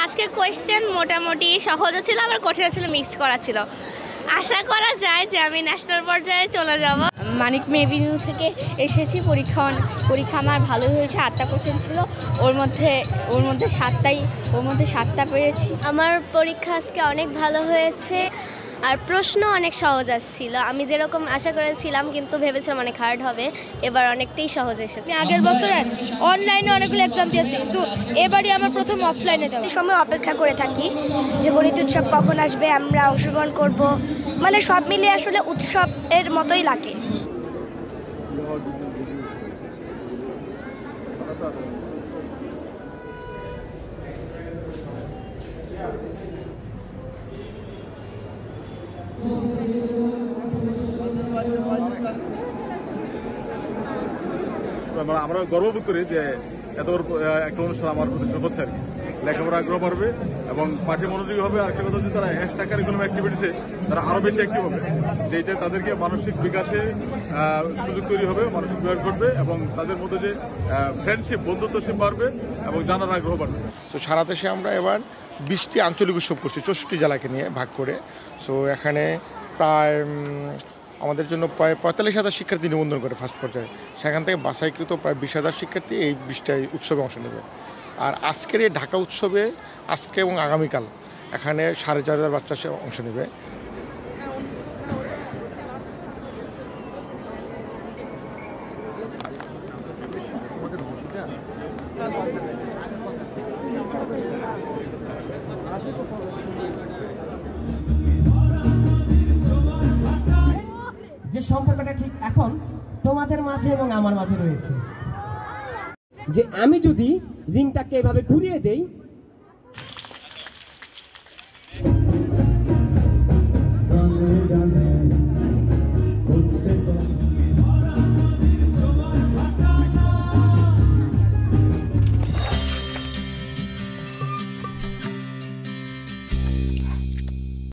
আজকে কোয়েশ্চেন মোটামুটি সহজও ছিল আবার কঠিনও ছিল, মিক্সড করা ছিল। আশা করা যায় যে আমি ন্যাশনাল পর্যায়ে চলে যাব। মানিক মেভিনিউ থেকে এসেছি। পরীক্ষা আমার ভালোই হয়েছে। 8টা কোশ্চেন ছিল, ওর মধ্যে 7টা পেরেছি। আমার পরীক্ষা আজকে অনেক ভালো হয়েছে, আর প্রশ্ন অনেক সহজ আসছিল। আমি যেরকম আশা করেছিলাম কিন্তু ভেবেছিলাম অনেক হার্ড হবে, এবার অনেকটাই সহজ এসেছে। আগের বছরে অনলাইনে অনেকগুলো এক্সাম দিয়েছি, কিন্তু এবারই আমার প্রথম অফলাইনে দেওয়া। সময় অপেক্ষা করে থাকি যে গণিত উৎসব কখন আসবে, আমরা অংশগ্রহণ করব, মানে সব মিলিয়ে আসলে উৎসবের মতোই লাগে। আমরা গর্ববোধ করি যে এত একটা অনুষ্ঠান আমার প্রতিষ্ঠান হচ্ছে আর কি। লেখাপড়া আগ্রহ বাড়বে এবং পাঠে মনোযোগী হবে। আরেকটা কথা হচ্ছে তারা এক্সট্রা কারিকুলাম অ্যাক্টিভিটিসে তারা আরো বেশি অ্যাক্টিভ হবে, যেটা তাদেরকে মানসিক বিকাশে সুযোগ তৈরি হবে, মানসিক বিকাশ ঘটবে এবং তাদের মধ্যে যে ফ্রেন্ডশিপ, বন্ধুত্বশিপ বাড়বে এবং জানার আগ্রহ বাড়বে। তো সারা দেশে আমরা এবার 20টি আঞ্চলিক উৎসব করছি, 64 জেলাকে নিয়ে ভাগ করে। সো এখানে প্রায় আমাদের জন্য প্রায় 45,000 শিক্ষার্থী নিবন্ধন করে ফার্স্ট পর্যায়ে। সেখান থেকে বাছাইকৃত প্রায় 20,000 শিক্ষার্থী এই 20টা উৎসবে অংশ নেবে। আর আজকের এই ঢাকা উৎসবে আজকে এবং আগামীকাল এখানে 4,500 বাচ্চা অংশ নেবে। যে সম্পর্কটা ঠিক এখন তোমাদের মাঝে এবং আমার মাঝে রয়েছে, যে আমি যদি রিংটাকে এভাবে ঘুরিয়ে দেই